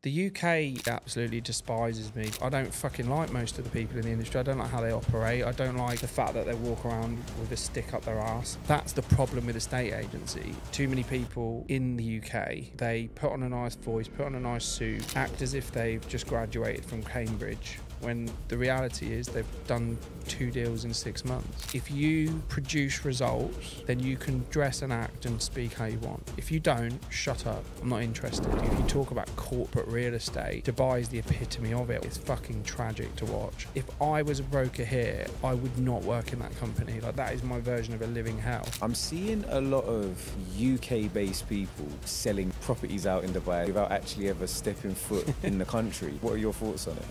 The UK absolutely despises me. I don't fucking like most of the people in the industry. I don't like how they operate. I don't like the fact that they walk around with a stick up their arse. That's the problem with estate agency. Too many people in the UK, they put on a nice voice, put on a nice suit, act as if they've just graduated from Cambridge, when the reality is they've done 2 deals in 6 months. If you produce results, then you can dress and act and speak how you want. If you don't, shut up. I'm not interested. If you talk about corporate real estate, Dubai is the epitome of it. It's fucking tragic to watch. If I was a broker here, I would not work in that company. Like, that is my version of a living hell. I'm seeing a lot of UK-based people selling properties out in Dubai without actually ever stepping foot in the country. What are your thoughts on it?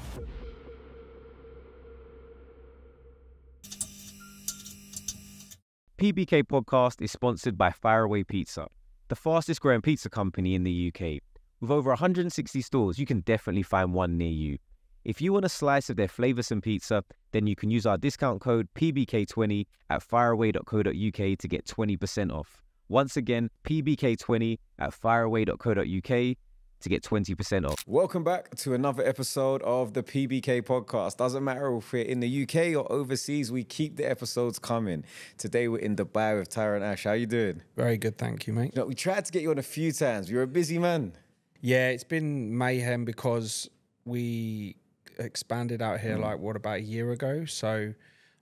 PBK podcast is sponsored by Faraway Pizza, the fastest growing pizza company in the UK. With over 160 stores, you can definitely find one near you. If you want a slice of their flavoursome pizza, then you can use our discount code PBK20 at faraway.co.uk to get 20% off. Once again, PBK20 at faraway.co.uk to get 20% off. Welcome back to another episode of the PBK podcast. Doesn't matter if we're in the UK or overseas, we keep the episodes coming. Today we're in Dubai with Tyron Ash. How you doing? Very good, thank you, mate. You know, we tried to get you on a few times. You're a busy man. Yeah, it's been mayhem because we expanded out here about a year ago. So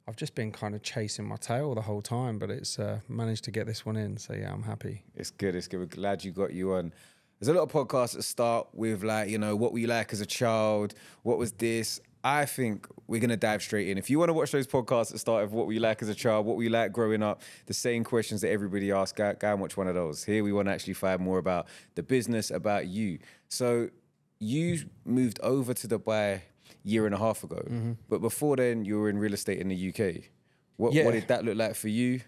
I've just been kind of chasing my tail the whole time, but it's managed to get this one in. So yeah, I'm happy. It's good. It's good. We're glad you got you on. There's a lot of podcasts that start with like, you know, what were you like as a child? What was this? I think we're going to dive straight in. If you want to watch those podcasts that start with what were you like as a child? What were you like growing up? The same questions that everybody asks. Go and watch one of those. Here we want to actually find more about the business, about you. So you moved over to Dubai a year and a half ago. Mm-hmm. But before then, you were in real estate in the UK. What did that look like for you?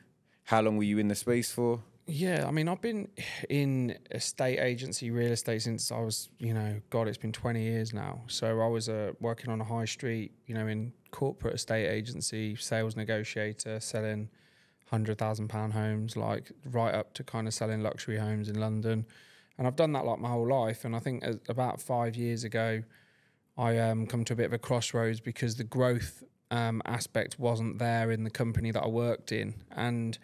How long were you in the space for? Yeah, I mean, I've been in estate agency real estate since I was, it's been 20 years now. So I was working on a high street, in corporate estate agency, sales negotiator, selling £100,000 homes, like right up to kind of selling luxury homes in London. And I've done that like my whole life. And I think about 5 years ago, I come to a bit of a crossroads because the growth aspect wasn't there in the company that I worked in. And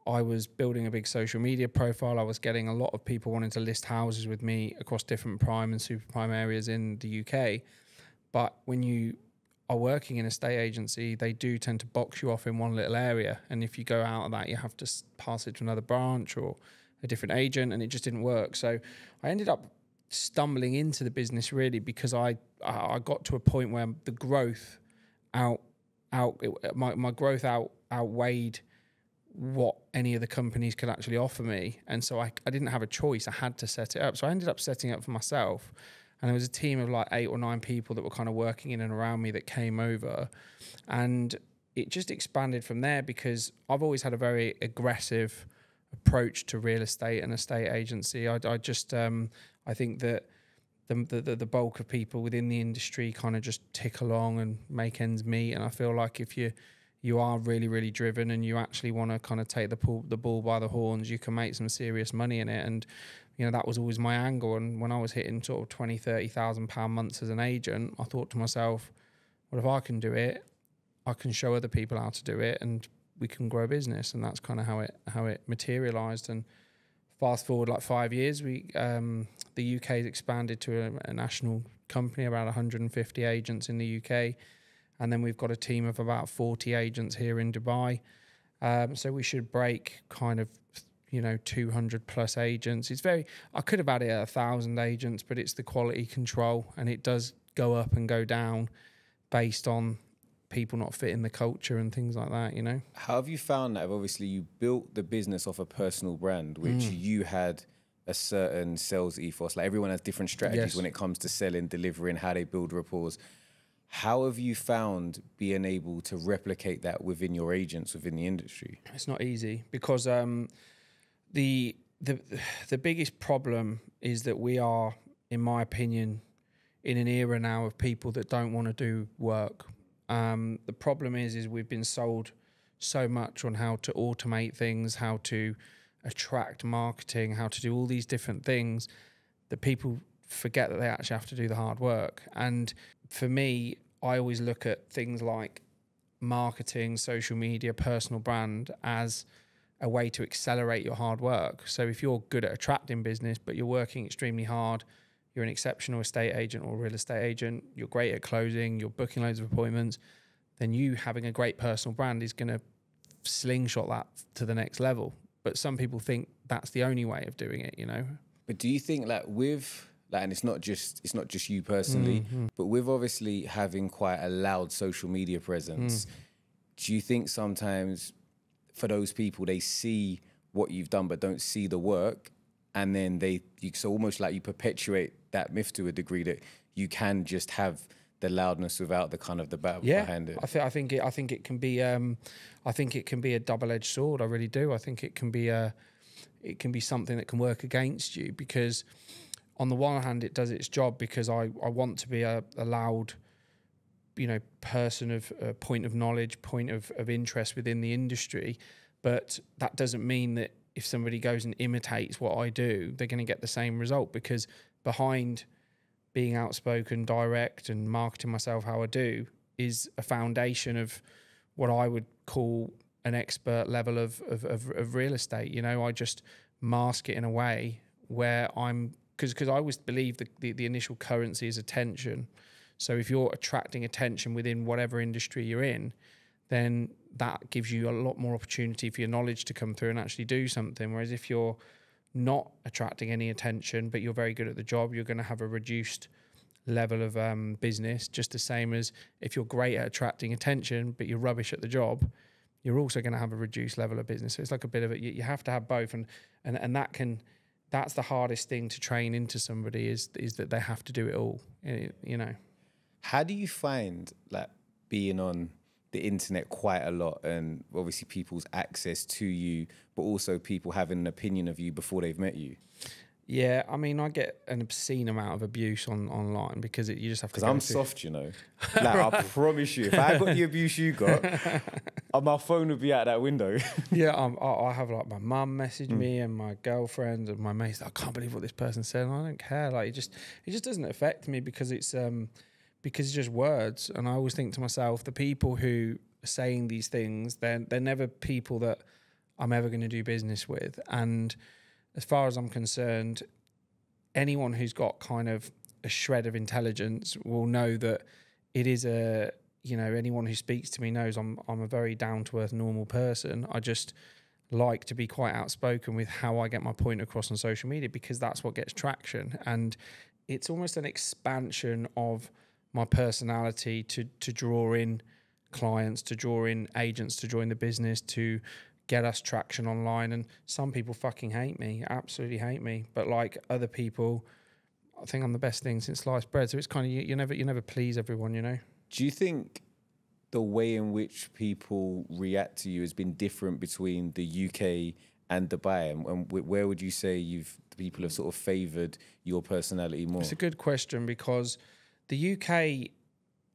I was building a big social media profile. I was getting a lot of people wanting to list houses with me across different prime and super prime areas in the UK. But when you are working in a estate agency, they do tend to box you off in one little area. And if you go out of that, you have to pass it to another branch or a different agent, and it just didn't work. So I ended up stumbling into the business really because I got to a point where the growth my growth outweighed what any of the companies could actually offer me. And so I didn't have a choice. I had to set it up. So I ended up setting it up for myself. And there was a team of like 8 or 9 people that were kind of working in and around me that came over. And it just expanded from there because I've always had a very aggressive approach to real estate and estate agency. I think that the bulk of people within the industry kind of just tick along and make ends meet. And I feel like if you are really, really driven and you actually want to kind of take the bull by the horns, you can make some serious money in it. And, that was always my angle. And when I was hitting sort of £20,000, £30,000 months as an agent, I thought to myself, well, if I can do it, I can show other people how to do it and we can grow a business. And that's kind of how it materialized. And fast forward like 5 years, the UK has expanded to a national company, about 150 agents in the UK. And then we've got a team of about 40 agents here in Dubai. So we should break kind of, 200 plus agents. I could have added 1,000 agents, but it's the quality control and it does go up and go down based on people not fitting the culture and things like that, How have you found that? Obviously, you built the business off a personal brand, which you had a certain sales ethos. Like everyone has different strategies when it comes to selling, delivering, how they build rapport. How have you found being able to replicate that within your agents, within the industry? It's not easy because the biggest problem is that we are, in my opinion, in an era now of people that don't want to do work. The problem is we've been sold so much on how to automate things, how to attract marketing, how to do all these different things that people forget that they actually have to do the hard work. And for me, I always look at things like marketing, social media, personal brand as a way to accelerate your hard work. So if you're good at attracting business, but you're working extremely hard, you're an exceptional estate agent or real estate agent, you're great at closing, you're booking loads of appointments, then you having a great personal brand is going to slingshot that to the next level. But some people think that's the only way of doing it, you know. But do you think like with like, and it's not just you personally, but with obviously having quite a loud social media presence, do you think sometimes for those people, they see what you've done but don't see the work, and then so almost like you perpetuate that myth to a degree that you can just have the loudness without the kind of the battle behind it? I think it can be a double-edged sword. I really do. I think it can be something that can work against you, because on the one hand it does its job because I want to be a loud, you know, person of point of knowledge, point of interest within the industry. But that doesn't mean that if somebody goes and imitates what I do, they're going to get the same result, because behind being outspoken, direct, and marketing myself how I do is a foundation of what I would call an expert level of real estate. You know, I just mask it in a way where because I always believe the initial currency is attention. So if you're attracting attention within whatever industry you're in, then that gives you a lot more opportunity for your knowledge to come through and actually do something. Whereas if you're not attracting any attention, but you're very good at the job, you're going to have a reduced level of business, just the same as if you're great at attracting attention, but you're rubbish at the job, you're also going to have a reduced level of business. So it's like a bit of you have to have both. And that's the hardest thing to train into somebody is that they have to do it all, you know. How do you find like being on the internet quite a lot, and obviously people's access to you, but also people having an opinion of you before they've met you? Yeah, I mean, I get an obscene amount of abuse online because you just have to. Because I'm soft, you know. Like, I promise you, if I got the abuse you got, my phone would be out that window. Yeah, I have like my mum message me and my girlfriend and my mates. I can't believe what this person said. And I don't care. Like it just doesn't affect me because it's just words. And I always think to myself, the people who are saying these things, they're never people that I'm ever going to do business with. And as far as I'm concerned, anyone who's got kind of a shred of intelligence will know that it is anyone who speaks to me knows I'm a very down-to-earth, normal person. I just like to be quite outspoken with how I get my point across on social media, because that's what gets traction. And it's almost an expansion of my personality to draw in clients, to draw in agents to join the business, to get us traction online. And some people fucking hate me, absolutely hate me. But like other people, I think I'm the best thing since sliced bread. So it's kind of, you never please everyone, you know? Do you think the way in which people react to you has been different between the UK and Dubai? And where would you say people have sort of favoured your personality more? It's a good question, because the UK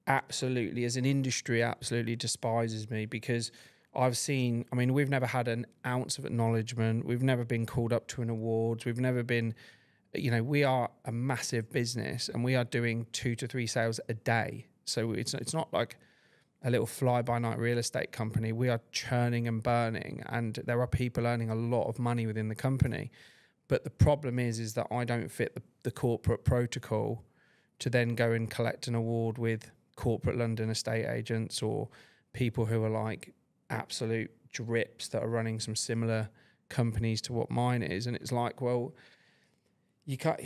absolutely, as an industry, absolutely despises me, because we've never had an ounce of acknowledgement. We've never been called up to an awards. We've never been, we are a massive business and we are doing 2 to 3 sales a day. So it's not like a little fly-by-night real estate company. We are churning and burning, and there are people earning a lot of money within the company. But the problem is that I don't fit the corporate protocol to then go and collect an award with corporate London estate agents or people who are like absolute drips that are running some similar companies to what mine is. And it's like, well, you can't,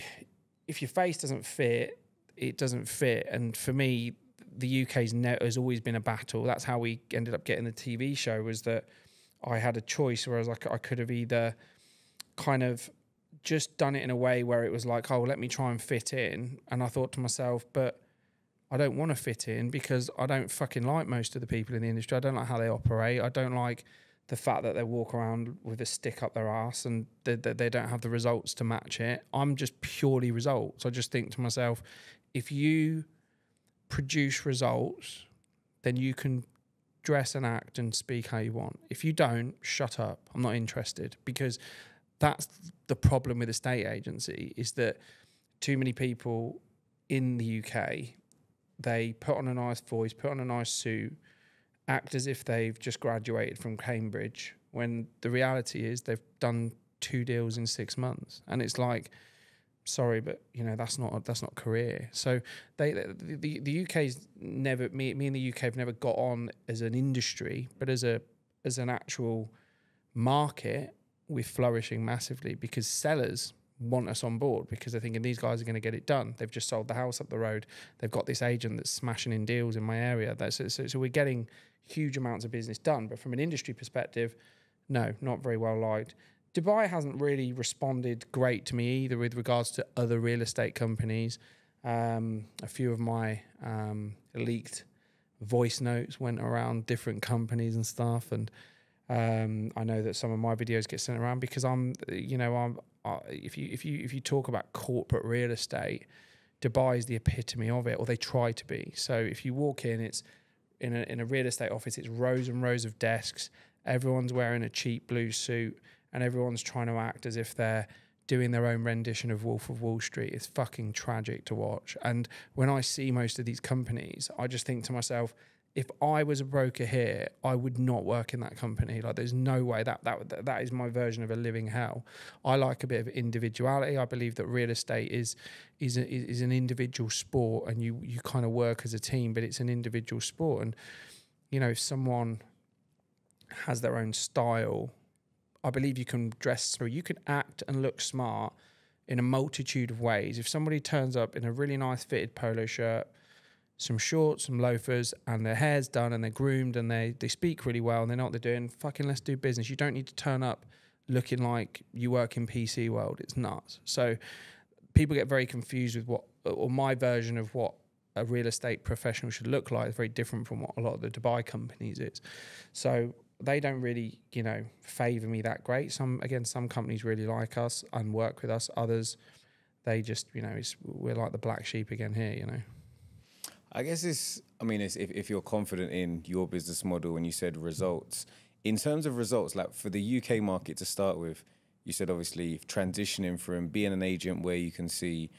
if your face doesn't fit, it doesn't fit. And for me, the UK's has always been a battle. That's how we ended up getting the TV show, was that I had a choice, whereas I could have either kind of just done it in a way where it was like, oh, let me try and fit in. And I thought to myself, but I don't want to fit in because I don't fucking like most of the people in the industry. I don't like how they operate. I don't like the fact that they walk around with a stick up their ass and they don't have the results to match it. I'm just purely results. I just think to myself, if you produce results, then you can dress and act and speak how you want. If you don't, shut up. I'm not interested, because that's the problem with estate agency, is that too many people in the UK, they put on a nice voice, put on a nice suit, act as if they've just graduated from Cambridge, when the reality is they've done 2 deals in 6 months. And it's like, sorry, but that's not career. So the UK's never, me and the UK have never got on as an industry, but as an actual market, we're flourishing massively because sellers want us on board because they're thinking these guys are going to get it done. They've just sold the house up the road. They've got this agent that's smashing in deals in my area. So we're getting huge amounts of business done. But from an industry perspective, no, not very well liked. Dubai hasn't really responded great to me either with regards to other real estate companies. A few of my leaked voice notes went around different companies and stuff, and I know that some of my videos get sent around because if you talk about corporate real estate, Dubai is the epitome of it, or they try to be. So if you walk in, it's in a real estate office, it's rows and rows of desks. Everyone's wearing a cheap blue suit, and everyone's trying to act as if they're doing their own rendition of Wolf of Wall Street. It's fucking tragic to watch. And when I see most of these companies, I just think to myself, if I was a broker here, I would not work in that company. Like, there's no way that is my version of a living hell. I like a bit of individuality. I believe that real estate is an individual sport, and you kind of work as a team, but it's an individual sport. And if someone has their own style, I believe you can dress through. You can act and look smart in a multitude of ways. If somebody turns up in a really nice fitted polo shirt, some shorts, some loafers, and their hair's done and they're groomed and they speak really well and they know what they're doing, fucking let's do business. You don't need to turn up looking like you work in PC world. It's nuts. So people get very confused with or my version of what a real estate professional should look like is very different from what a lot of the Dubai companies is. So they don't really, favour me that great. Some companies really like us and work with us. Others, they just, we're like the black sheep again here, I guess if you're confident in your business model, when you said results, in terms of results, like for the UK market to start with, you said obviously transitioning from being an agent where you can see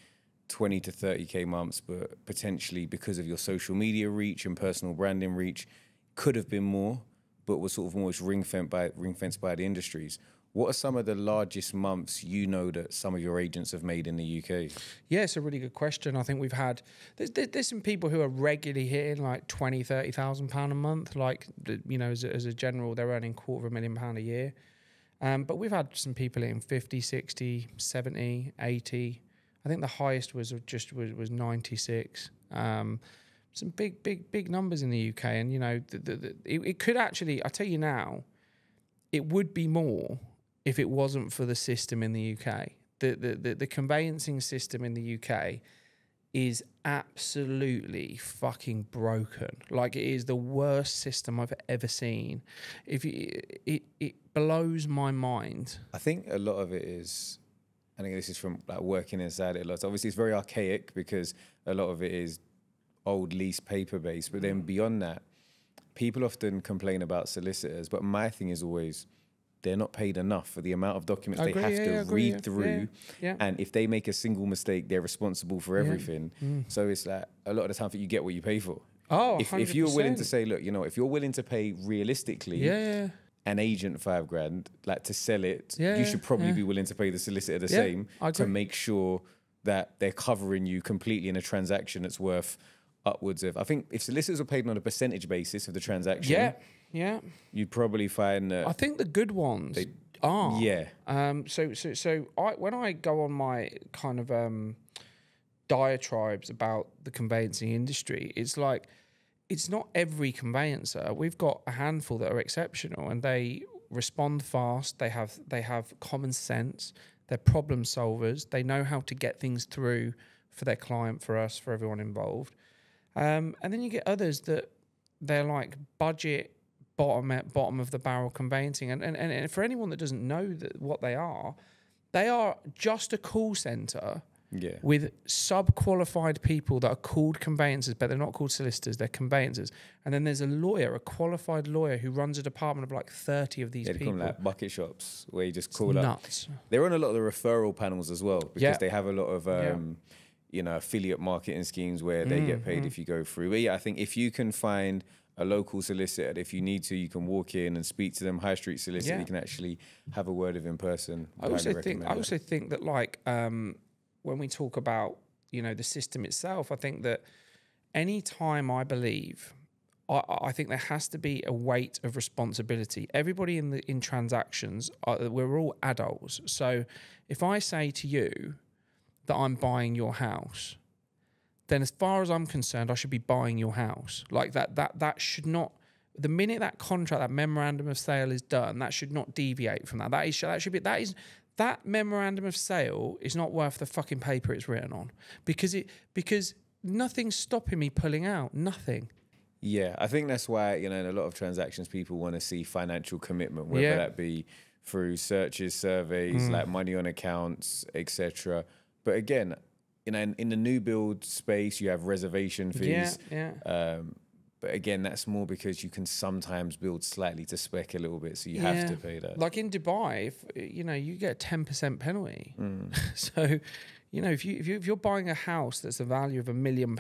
20 to 30K months, but potentially because of your social media reach and personal branding reach, could have been more, but was sort of almost ring-fenced by the industries. What are some of the largest months that some of your agents have made in the UK? Yeah, it's a really good question. I think we've had there's some people who are regularly hitting like £20,000-30,000 a month. Like as a general, they're earning £250,000 a year. But we've had some people hitting 50, 60, 70, 80. I think the highest was 96. Some big numbers in the UK, and it could actually. I tell you now, it would be more if it wasn't for the system in the UK. The conveyancing system in the UK is absolutely fucking broken. Like, it is the worst system I've ever seen. It blows my mind. I think a lot of it is, I think this is from like working inside it a lot. Obviously, it's very archaic because a lot of it is old lease paper based. But then beyond that, people often complain about solicitors. But my thing is always, they're not paid enough for the amount of documents they have to read through. Yeah. And if they make a single mistake, they're responsible for everything. So it's like a lot of the time that you get what you pay for. Oh, if you're willing to say, look, if you're willing to pay realistically an agent $5,000, like to sell it, you should probably be willing to pay the solicitor the same to make sure that they're covering you completely in a transaction that's worth upwards of, I think if solicitors were paid on a percentage basis of the transaction, you'd probably find that. I think the good ones are. Yeah. So when I go on my kind of diatribes about the conveyancing industry, it's like, it's not every conveyancer. We've got a handful that are exceptional and they respond fast. They have common sense. They're problem solvers. They know how to get things through for their client, for us, for everyone involved. And then you get others that they're like budget bottom of the barrel conveyancing. And for anyone that doesn't know what they are just a call center Yeah. with sub-qualified people that are called conveyancers, but they're not called solicitors, they're conveyancers. And then there's a lawyer, a qualified lawyer who runs a department of like 30 of these They call people. them like bucket shops where you just It's call up. nuts. They're on a lot of the referral panels as well because Yeah. they have a lot of you know, affiliate marketing schemes where they get paid if you go through. But yeah, I think if you can find a local solicitor, if you need to, you can walk in and speak to them. High street solicitor, you can actually have a word with in person. I also think that like when we talk about, you know, the system itself, I think that any time I believe, I think there has to be a weight of responsibility. Everybody in transactions, we're all adults. So if I say to you that I'm buying your house, then as far as I'm concerned, I should be buying your house. Like that should not, the minute that contract, that memorandum of sale is done, that should not deviate from that. That memorandum of sale is not worth the fucking paper it's written on because nothing's stopping me pulling out. Nothing. Yeah, I think that's why, you know, in a lot of transactions, people want to see financial commitment, whether that be through searches, surveys, like money on accounts, etc. But again, you know, in the new build space, you have reservation fees. But again, that's more because you can sometimes build slightly to spec a little bit, so you have to pay that. Like in Dubai, you know, you get a 10% penalty. So, you know, if you're buying a house that's a value of £1 million,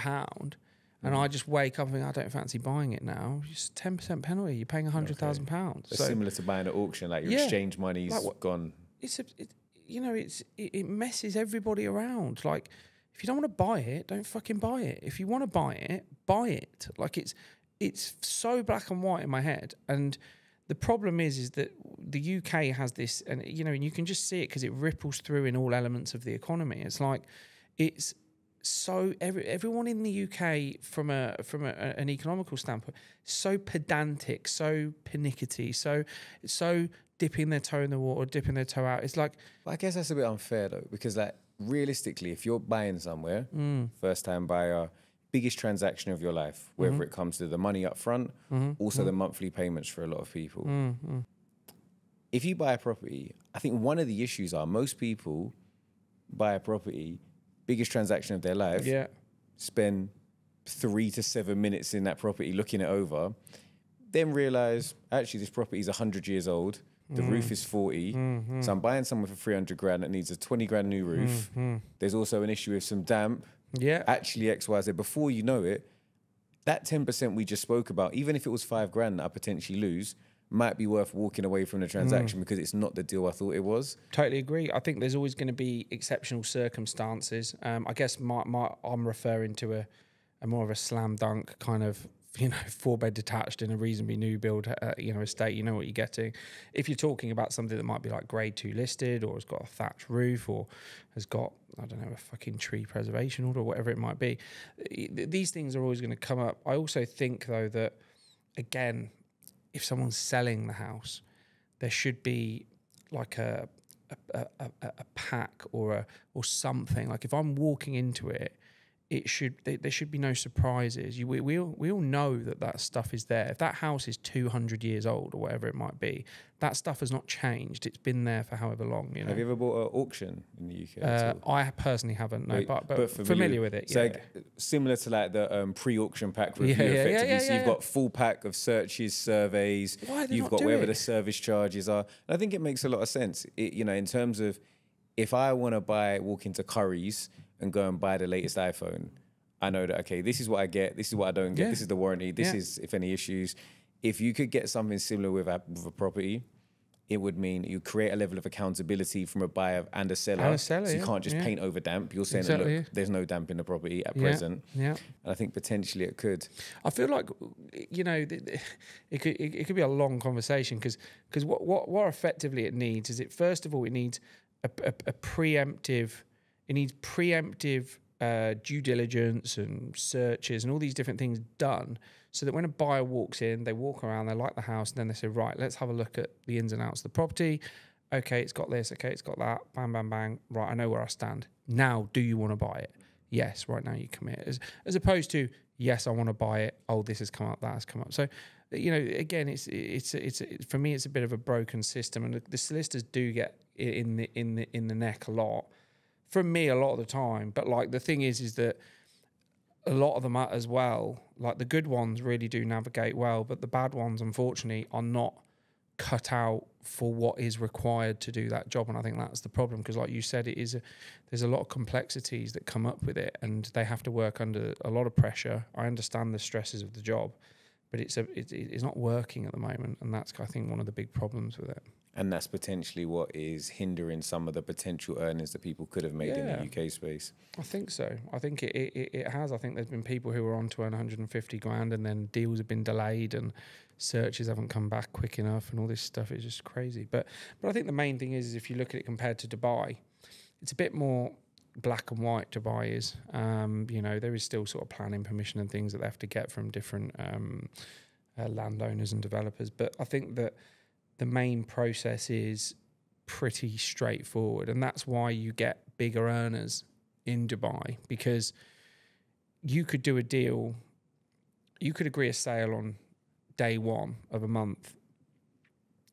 and I just wake up and think, I don't fancy buying it now, it's 10% penalty. You're paying £100,000. It's similar to buying at auction, like your exchange money's gone. It messes everybody around. Like, if you don't want to buy it, don't fucking buy it. If you want to buy it, buy it. Like it's so black and white in my head. And the problem is that the UK has this, and you know, and you can just see it because it ripples through in all elements of the economy. It's like it's so everyone in the UK from an economical standpoint, so pedantic, so pernickety, so dipping their toe in the water, dipping their toe out. It's like, I guess that's a bit unfair though, because like realistically, if you're buying somewhere, first time buyer, biggest transaction of your life, whether it comes to the money up front, also the monthly payments for a lot of people. If you buy a property, I think one of the issues are most people buy a property, biggest transaction of their life, spend 3 to 7 minutes in that property looking it over, then realize actually this property is 100 years old. The roof is 40, so I'm buying somewhere for 300 grand that needs a 20 grand new roof. There's also an issue with some damp. Actually X, Y, Z. Before you know it, that 10% we just spoke about, even if it was 5 grand that I potentially lose, might be worth walking away from the transaction because it's not the deal I thought it was. Totally agree. I think there's always going to be exceptional circumstances. I guess I'm referring to a more of a slam dunk kind of, you know, 4-bed detached in a reasonably new build, you know, estate. You know what you're getting. If you're talking about something that might be like grade 2 listed, or has got a thatched roof, or has got, I don't know, a fucking tree preservation order, or whatever it might be, these things are always going to come up. I also think though that, again, if someone's selling the house, there should be like a pack or something. Like if I'm walking into it, there should be no surprises. We all know that stuff is there. If that house is 200 years old or whatever it might be, that stuff has not changed. It's been there for however long. You know. Have you ever bought an auction in the UK? I personally haven't, no, but familiar with it. So like, similar to like the pre-auction pack review, effectively. So you've got full pack of searches, surveys. You've got wherever the service charges are. And I think it makes a lot of sense. You know, in terms of if I want to walk into Curry's and go and buy the latest iPhone, I know that, okay, this is what I get, this is what I don't get, this is the warranty, this is if any issues. If you could get something similar with a property, it would mean you create a level of accountability from a buyer and a seller. So you can't just paint over damp. You're saying, look, there's no damp in the property at present. And I think potentially it could. I feel like, you know, it could be a long conversation because what effectively it needs is first of all, it needs a preemptive. It needs preemptive due diligence and searches and all these different things done so that when a buyer walks in, they walk around, they like the house, and then they say, right, let's have a look at the ins and outs of the property. Okay, it's got this. Okay, it's got that. Bang, bang, bang. Right, I know where I stand. Now, do you want to buy it? Yes, right now you commit. As opposed to, yes, I want to buy it. Oh, this has come up, that has come up. So, you know, again, it's for me, it's a bit of a broken system, and the solicitors do get in the neck a lot from me a lot of the time. But like the thing is that a lot of them are as well, like the good ones really do navigate well, but the bad ones, unfortunately, are not cut out for what is required to do that job. And I think that's the problem, because like you said, there's a lot of complexities that come up with it, and they have to work under a lot of pressure. I understand the stresses of the job, but it's not working at the moment, and that's, I think, one of the big problems with it. And that's potentially what is hindering some of the potential earnings that people could have made in the UK space. I think so. I think it has. I think there's been people who are on to earn 150 grand, and then deals have been delayed and searches haven't come back quick enough, and all this stuff is just crazy. But I think the main thing is if you look at it compared to Dubai, it's a bit more black and white. Dubai is, there is still sort of planning permission and things that they have to get from different landowners and developers. But I think that the main process is pretty straightforward, and that's why you get bigger earners in Dubai, because you could do a deal, you could agree a sale on day one of a month,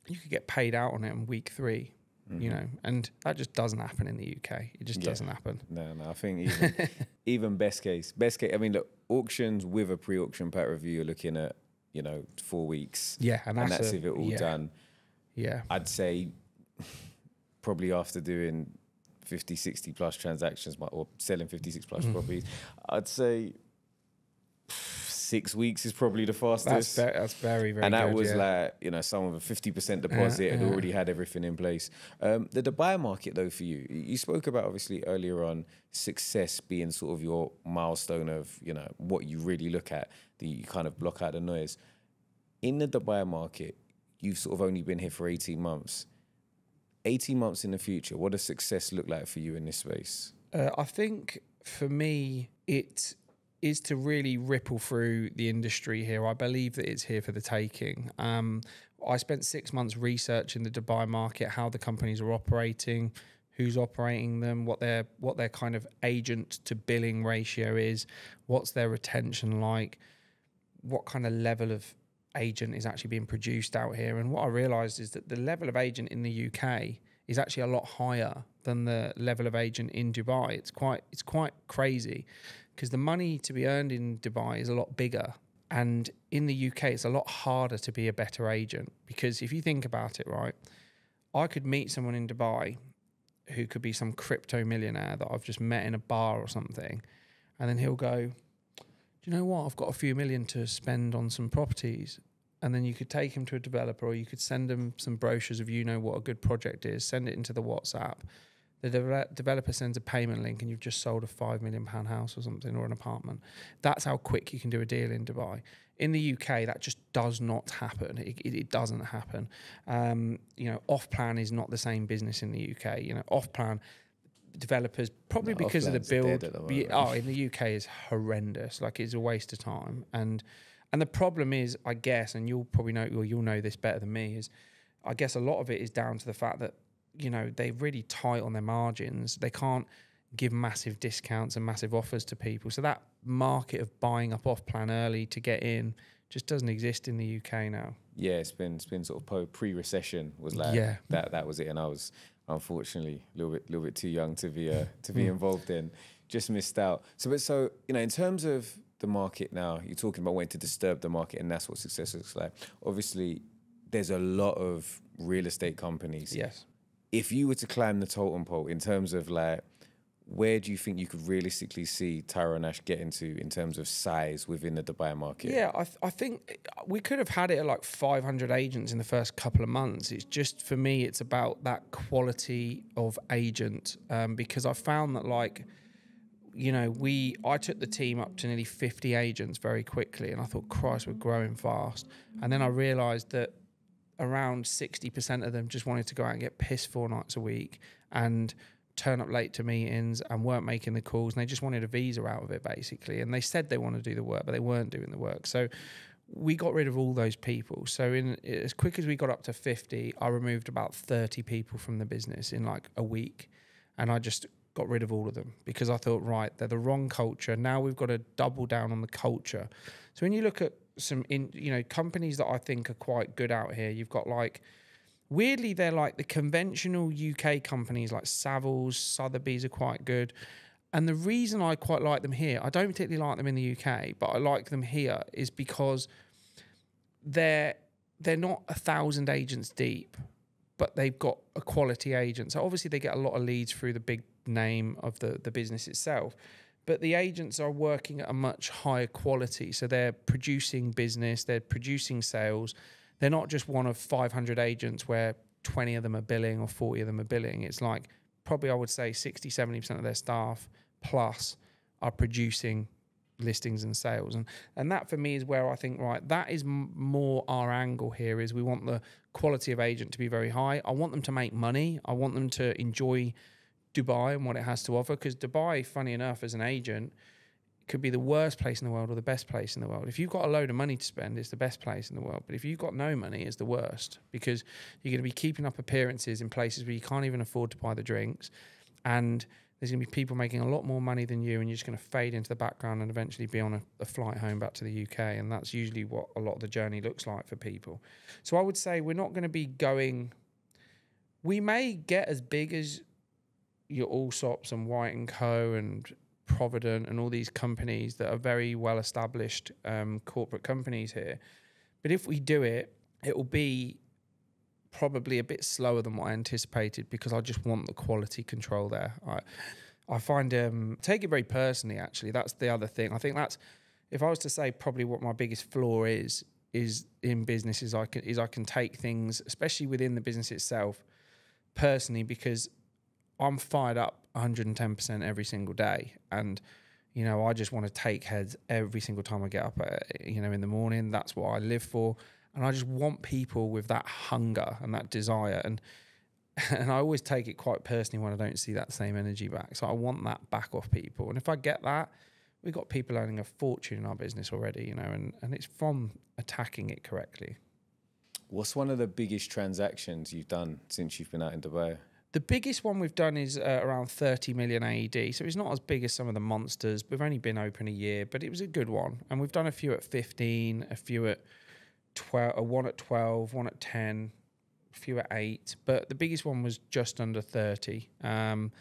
you could get paid out on it in week 3, and that just doesn't happen in the UK. It just doesn't happen. No, I think even best case, I mean, look, auctions with a pre-auction pack review, you're looking at, 4 weeks. Yeah, and that's if it all done. Yeah. I'd say probably after doing 50, 60 plus transactions, or selling 56 plus properties, I'd say 6 weeks is probably the fastest. That's very, very good. And that was someone with a 50% deposit had already had everything in place. The Dubai market, though, for you, you spoke about obviously earlier on success being sort of your milestone of, what you really look at, that you kind of block out the noise. In the Dubai market, you've sort of only been here for 18 months. 18 months in the future, what does success look like for you in this space? I think for me, it is to really ripple through the industry here. I believe that it's here for the taking. I spent 6 months researching the Dubai market, how the companies are operating, who's operating them, what their kind of agent to billing ratio is, what's their retention like, what kind of level of agent is actually being produced out here. And what I realized is that the level of agent in the UK is actually a lot higher than the level of agent in Dubai. It's quite crazy, because the money to be earned in Dubai is a lot bigger, and in the UK it's a lot harder to be a better agent. Because if you think about it, right, I could meet someone in Dubai who could be some crypto millionaire that I've just met in a bar or something, and then he'll go, do you know what, I've got a few million to spend on some properties. And then you could take him to a developer, or you could send him some brochures of what a good project is, send it into the WhatsApp. The developer sends a payment link, and you've just sold a £5 million house or something, or an apartment. That's how quick you can do a deal in Dubai. In the UK, that just does not happen. It doesn't happen. Off-plan is not the same business in the UK. Off-plan developers, probably because of the build. In the UK is horrendous. Like, it's a waste of time. And the problem is, I guess, and you'll probably know, or you'll know this better than me, is I guess a lot of it is down to the fact that, they're really tight on their margins. They can't give massive discounts and massive offers to people. So that market of buying up off plan early to get in just doesn't exist in the UK now. Yeah, it's been sort of pre-recession was like that was it, and I was unfortunately a little bit too young to be involved in. Just missed out. So in terms of the market now, you're talking about wanting to disturb the market, and that's what success looks like. Obviously, there's a lot of real estate companies. Yes. If you were to climb the totem pole in terms of where do you think you could realistically see Tyron Ash getting to in terms of size within the Dubai market? Yeah, I think we could have had it at 500 agents in the first couple of months. It's just, for me, it's about that quality of agent, because I found that I took the team up to nearly 50 agents very quickly, and I thought, Christ, we're growing fast. And then I realised that around 60% of them just wanted to go out and get pissed 4 nights a week and turn up late to meetings and weren't making the calls, and they just wanted a visa out of it, basically. And they said they wanted to do the work, but they weren't doing the work. So we got rid of all those people. So as quick as we got up to 50, I removed about 30 people from the business in a week, and I just got rid of all of them, because I thought, right, they're the wrong culture. Now we've got to double down on the culture. So when you look at some companies that I think are quite good out here, you've got weirdly, they're like the conventional UK companies like Savills, Sotheby's are quite good. And the reason I quite like them here, I don't particularly like them in the UK, but I like them here is because they're not 1,000 agents deep, but they've got a quality agent. So obviously they get a lot of leads through the big name of the business itself, but the agents are working at a much higher quality. So they're producing business, they're producing sales. They're not just one of 500 agents where 20 of them are billing or 40 of them are billing. It's like probably I would say 60, 70% of their staff plus are producing listings and sales. And that for me is where I think, right, that is more our angle here is we want the quality of agent to be very high. I want them to make money. I want them to enjoy Dubai and what it has to offer, because Dubai, funny enough, as an agent, could be the worst place in the world or the best place in the world. If you've got a load of money to spend, it's the best place in the world. But if you've got no money, it's the worst, because you're going to be keeping up appearances in places where you can't even afford to buy the drinks. And there's going to be people making a lot more money than you, and you're just going to fade into the background and eventually be on a flight home back to the UK. And that's usually what a lot of the journey looks like for people. So I would say we're not going to be going... We may get as big as your Allsops and White & Co. and Provident and all these companies that are very well-established corporate companies here. But if we do it, it will be probably a bit slower than what I anticipated, because I just want the quality control there. I find, take it very personally, actually. That's the other thing. I think that's, if I was to say probably what my biggest flaw is in business is I can take things, especially within the business itself, personally, because I'm fired up 110% every single day. And, you know, I just want to take heads every single time I get up, in the morning. That's what I live for. And I just want people with that hunger and that desire. And I always take it quite personally when I don't see that same energy back. So I want that back off people. And if I get that, we've got people earning a fortune in our business already, and it's from attacking it correctly. What's one of the biggest transactions you've done since you've been out in Dubai? The biggest one we've done is around 30 million AED. So it's not as big as some of the monsters. We've only been open a year, but it was a good one. And we've done a few at 15, a few at 12, one at 12, one at 10, a few at 8. But the biggest one was just under 30. And,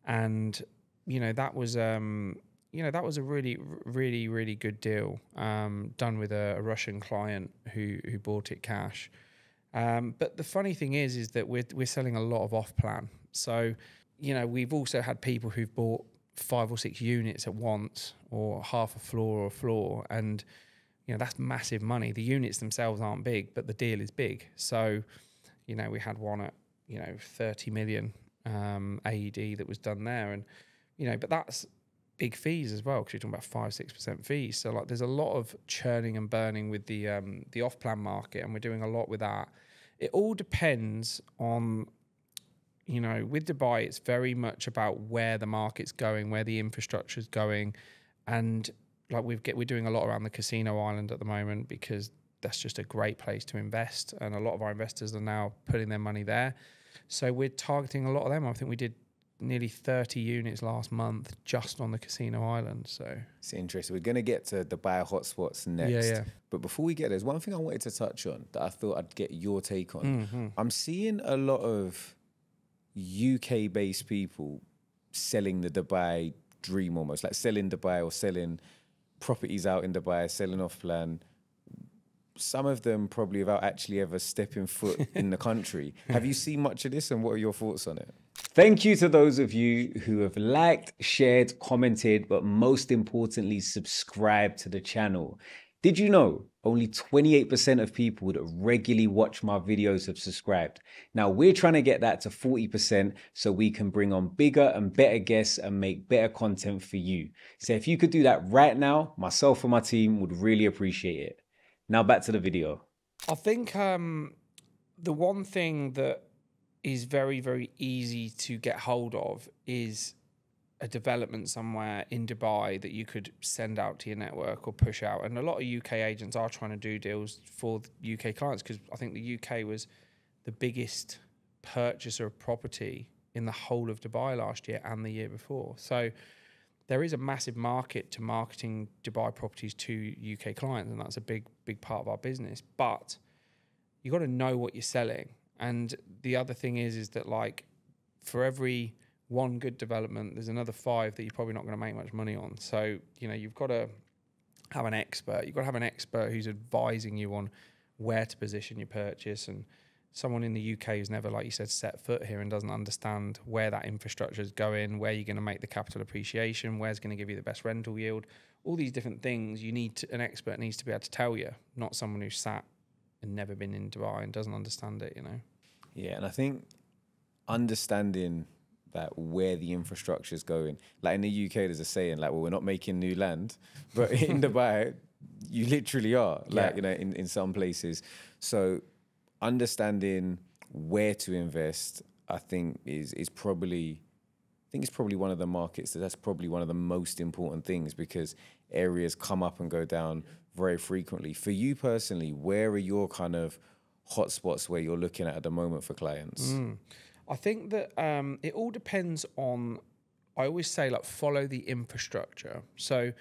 that was... that was a really, really, really good deal done with a Russian client who bought it cash. But the funny thing is that we're selling a lot of off-plan. So, we've also had people who've bought 5 or 6 units at once, or half a floor or a floor, and that's massive money. The units themselves aren't big, but the deal is big. So, we had one at 30 million AED that was done there, and but that's big fees as well, because you're talking about 5-6% fees. So like there's a lot of churning and burning with the off-plan market, and we're doing a lot with that. It all depends on, with Dubai, it's very much about where the market's going, where the infrastructure's going, and like we're doing a lot around the casino island at the moment, because that's just a great place to invest, and a lot of our investors are now putting their money there. So we're targeting a lot of them. I think we did nearly 30 units last month just on the casino island. So it's interesting. We're going to get to Dubai hotspots next. Yeah. But before we get there, there's one thing I wanted to touch on that I thought I'd get your take on. Mm-hmm. I'm seeing a lot of UK-based people selling the Dubai dream, almost like selling Dubai or selling properties out in Dubai, selling off plan. Some of them probably without actually ever stepping foot in the country. Have you seen much of this, and what are your thoughts on it? Thank you to those of you who have liked, shared, commented, but most importantly, subscribed to the channel. Did you know only 28% of people that regularly watch my videos have subscribed? Now we're trying to get that to 40% so we can bring on bigger and better guests and make better content for you. So if you could do that right now, myself and my team would really appreciate it. Now back to the video. I think the one thing that is very, very easy to get hold of is a development somewhere in Dubai that you could send out to your network or push out. And a lot of UK agents are trying to do deals for UK clients, because I think the UK was the biggest purchaser of property in the whole of Dubai last year and the year before. So there is a massive market to marketing Dubai properties to UK clients, and that's a big, big part of our business. But you got to know what you're selling. And the other thing is that like for every one good development, there's another 5 that you're probably not going to make much money on. So, you know, you've got to have an expert. You've got to have an expert who's advising you on where to position your purchase. And someone in the UK who's never, like you said, set foot here and doesn't understand where that infrastructure is going, where you're going to make the capital appreciation, where's going to give you the best rental yield, all these different things an expert needs to be able to tell you, not someone who's sat and never been in Dubai and doesn't understand it, you know? Yeah, and I think understanding that where the infrastructure is going, like in the UK, there's a saying like, well, we're not making new land, but in Dubai, you literally are, like, you know, in some places. So understanding where to invest, I think is probably one of the markets that's probably one of the most important things, because areas come up and go down very frequently. For you personally, where are your kind of hotspots where you're looking at the moment for clients? I think that it all depends on, I always say, like, follow the infrastructure. So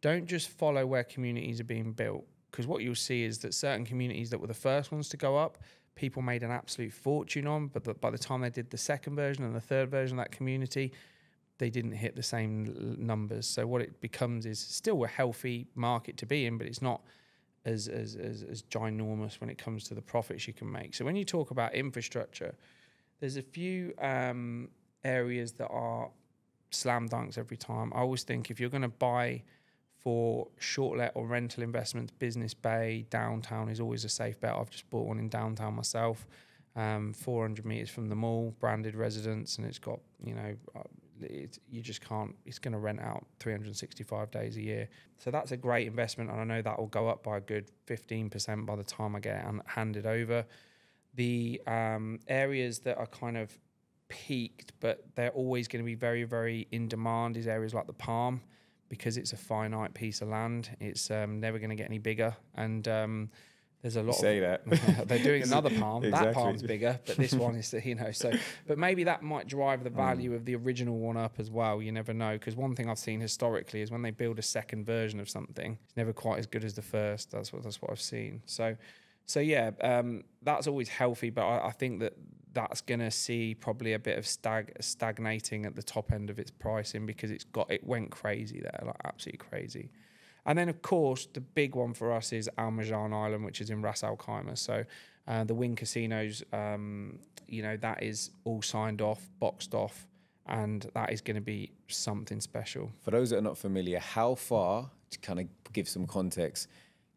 don't just follow where communities are being built, because what you'll see is that certain communities that were the first ones to go up, people made an absolute fortune on, but by the time they did the second version and the third version of that community, they didn't hit the same numbers. So what it becomes is still a healthy market to be in, but it's not as ginormous when it comes to the profits you can make. So when you talk about infrastructure, there's a few areas that are slam dunks every time. I always think if you're going to buy for short let or rental investments, Business Bay, downtown is always a safe bet. I've just bought one in downtown myself, 400 meters from the mall, branded residence, and it's got, you know, you just can't, it's going to rent out 365 days a year. So that's a great investment, and I know that will go up by a good 15% by the time I get it handed over. The areas that are kind of peaked, but they're always going to be very, very in demand, is areas like the Palm, because it's a finite piece of land. It's never going to get any bigger. And there's a lot that. They're doing another Palm. Exactly. That Palm's bigger, but this one is, you know, so, but maybe that might drive the value of the original one up as well. You never know. Because one thing I've seen historically is when they build a second version of something, it's never quite as good as the first. That's what I've seen. So yeah, that's always healthy, but I think that's going to see probably a bit of stagnating at the top end of its pricing, because it went crazy there, like absolutely crazy. And then, of course, the big one for us is Al Marjan Island, which is in Ras Al Khaimah. So the Wynn Casinos, you know, that is all signed off, boxed off, and that is going to be something special. For those that are not familiar, how far, to kind of give some context,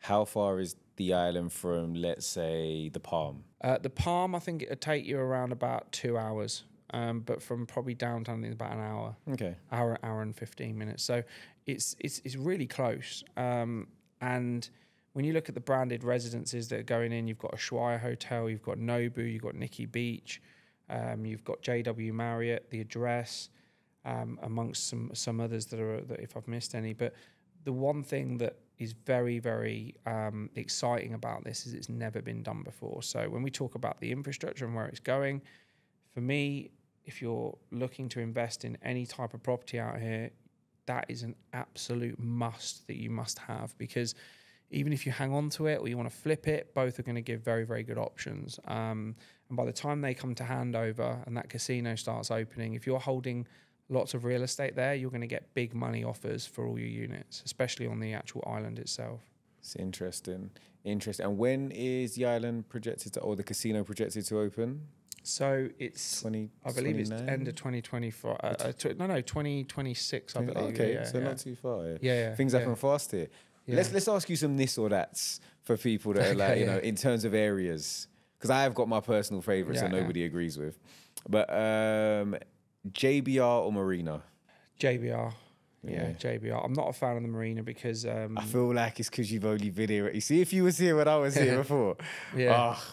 how far is the island from, let's say, the Palm? The Palm, I think it would take you around about 2 hours, but from probably downtown, I think it's about an hour. Okay. Hour and 15 minutes. So it's really close. And when you look at the branded residences that are going in, you've got Ushuaia Hotel, you've got Nobu, you've got Nikki Beach, you've got JW Marriott, The Address, amongst some others that if I've missed any. But the one thing that is very, very exciting about this is it's never been done before. So when we talk about the infrastructure and where it's going, for me, if you're looking to invest in any type of property out here, that is an absolute must that you must have, because even if you hang on to it or you want to flip it, both are going to give very, very good options. And by the time they come to handover and that casino starts opening, if you're holding lots of real estate there, you're going to get big money offers for all your units, especially on the actual island itself. It's interesting. And when is the island projected to, or the casino projected to open? So it's, I believe it's end of 2024. 2026, I believe. Okay, so not too far. Yeah. Things happen fast here. Yeah. Let's ask you some this or that's for people that are like, you know, in terms of areas, because I have got my personal favourites that nobody agrees with. But JBR or Marina? JBR. Yeah, JBR. I'm not a fan of the Marina because... I feel like it's because you've only been here. You see, if you was here when I was here before,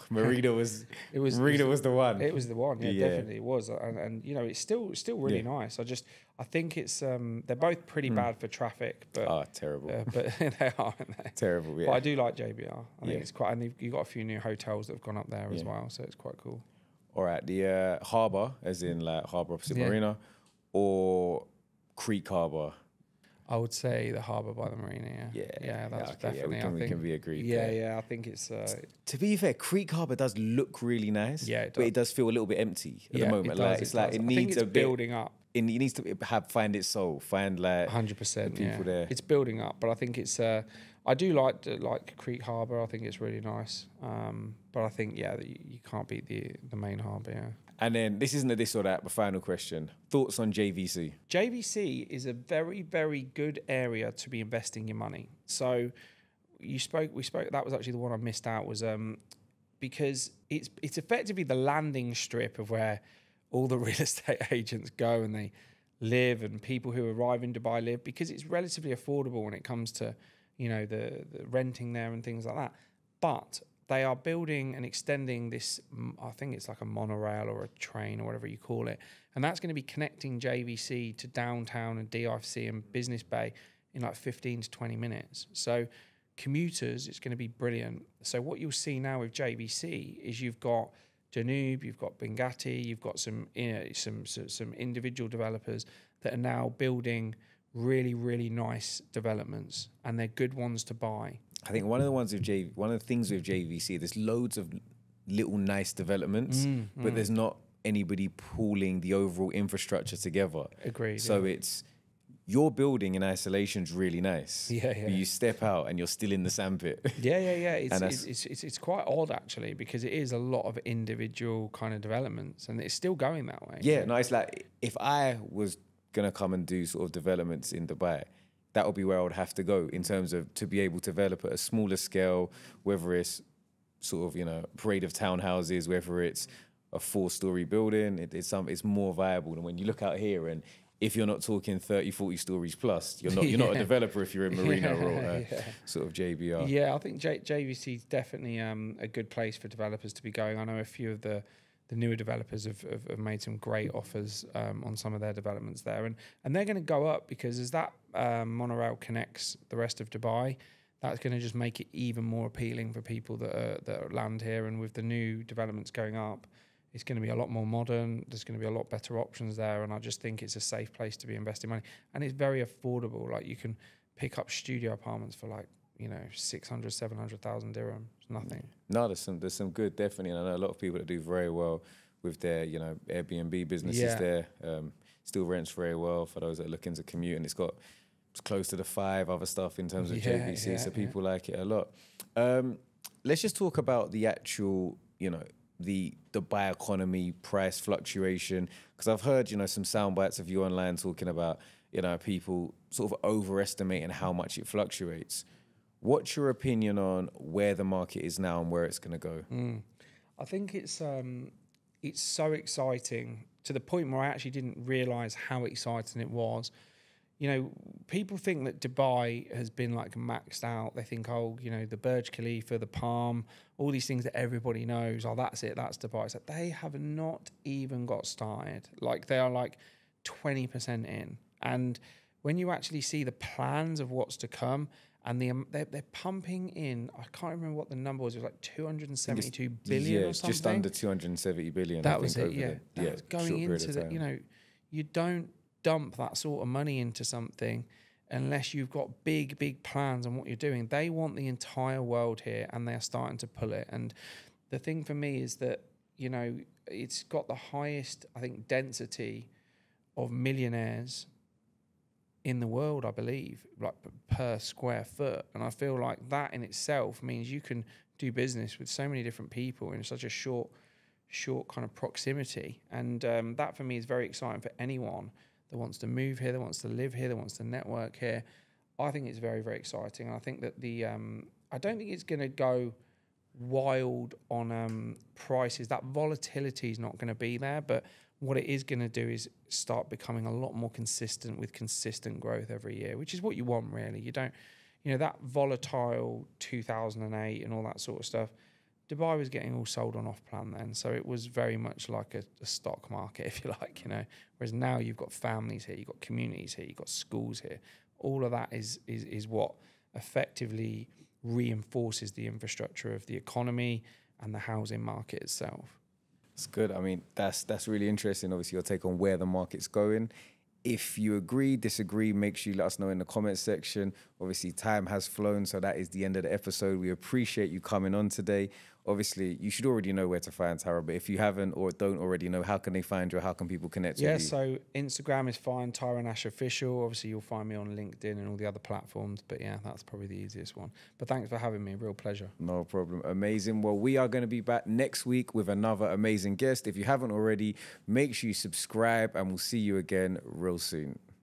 Marina was the one. It was the one, definitely it was. And you know, it's still really nice. I think it's, they're both pretty bad for traffic. But, terrible. But they are, aren't they? Terrible, yeah. But I do like JBR. I think it's quite, and you've got a few new hotels that have gone up there as well, so it's quite cool. All right, the harbour, as in like harbour opposite Marina, or Creek Harbour? I would say the harbour by the marina. That's definitely. We can be agreed. Yeah, I think it's. To be fair, Creek Harbour does look really nice. Yeah, it does. But it does feel a little bit empty at the moment. It needs a bit building up. It needs to find its soul, find 100% people there. It's building up, but I think it's. I do like Creek Harbour. I think it's really nice. But I think that you can't beat the main harbour. Yeah. And then this isn't a this or that, but final question: thoughts on JVC? JVC is a very, very good area to be investing your money. So we spoke. That was actually the one I missed out. Was because it's effectively the landing strip of where all the real estate agents go and they live, and people who arrive in Dubai live, because it's relatively affordable when it comes to the renting there and things like that. But they are building and extending this, I think it's like a monorail or a train or whatever you call it. And that's going to be connecting JVC to downtown and DIFC and Business Bay in like 15 to 20 minutes. So commuters, it's going to be brilliant. So what you'll see now with JVC is you've got Danube, you've got Bengati, you've got some individual developers that are now building really, really nice developments, and they're good ones to buy. I think one of the things with JVC, there's loads of little nice developments, but there's not anybody pulling the overall infrastructure together. Agreed. So your building in isolation is really nice. Yeah. But you step out and you're still in the sandpit. Yeah. It's quite odd actually, because it is a lot of individual kind of developments, and it's still going that way. Yeah, no, it's like if I was gonna come and do sort of developments in Dubai, that would be where I would have to go in terms of to be able to develop at a smaller scale, whether it's sort of, parade of townhouses, whether it's a 4-story building, it's more viable than when you look out here. And if you're not talking 30, 40 stories plus, you're not a developer if you're in Marina or sort of JBR. Yeah, I think JVC is definitely a good place for developers to be going. I know a few of the newer developers have made some great offers on some of their developments there. And they're going to go up, because as that monorail connects the rest of Dubai, that's going to just make it even more appealing for people that land here. And with the new developments going up, it's going to be a lot more modern. There's going to be a lot better options there. And I just think it's a safe place to be investing money. And it's very affordable. Like, you can pick up studio apartments for 600,000, 700,000 dirham. It's nothing. No, there's some good, definitely. And I know a lot of people that do very well with their, Airbnb businesses there. Still rents very well for those that are looking to commute. And it's close to the 5 other stuff in terms of JVC. So people like it a lot. Let's just talk about the actual, the Dubai economy, price fluctuation, because I've heard, some sound bites of you online talking about, people sort of overestimating how much it fluctuates. What's your opinion on where the market is now and where it's going to go? I think it's so exciting, to the point where I actually didn't realise how exciting it was. People think that Dubai has been maxed out. They think, the Burj Khalifa, the Palm, all these things that everybody knows. Oh, that's it. That's Dubai. It's like they have not even got started. They are 20% in. And when you actually see the plans of what's to come, and they're pumping in, I can't remember what the number was. It was 272 billion or something. Just under 270 billion. That was it. That was going into the. You don't dump that sort of money into something unless you've got big plans on what you're doing. They want the entire world here, and they are starting to pull it. And the thing for me is that, it's got the highest, I think, density of millionaires in the world, I believe, per square foot. And I feel like that in itself means you can do business with so many different people in such a short kind of proximity. And that for me is very exciting for anyone that wants to move here, that wants to live here, that wants to network here. I think it's very, very exciting. And I think that I don't think it's going to go wild on prices. That volatility is not going to be there, but what it is going to do is start becoming a lot more consistent, with consistent growth every year, which is what you want, really. You don't, that volatile 2008 and all that sort of stuff. Dubai was getting all sold on off plan then, so it was very much like a stock market, if you like, Whereas now you've got families here, you've got communities here, you've got schools here. All of that is what effectively reinforces the infrastructure of the economy and the housing market itself. It's good. I mean, that's really interesting. Obviously, your take on where the market's going. If you agree, disagree, make sure you let us know in the comment section. Obviously, time has flown, so that is the end of the episode. We appreciate you coming on today. Obviously, you should already know where to find Tara, but if you haven't or don't already know, how can they find you? How can people connect with you? Yeah, so Instagram is fine, Tyron Ash Official. Obviously, you'll find me on LinkedIn and all the other platforms. But yeah, that's probably the easiest one. But thanks for having me. Real pleasure. No problem. Amazing. Well, we are going to be back next week with another amazing guest. If you haven't already, make sure you subscribe and we'll see you again real soon.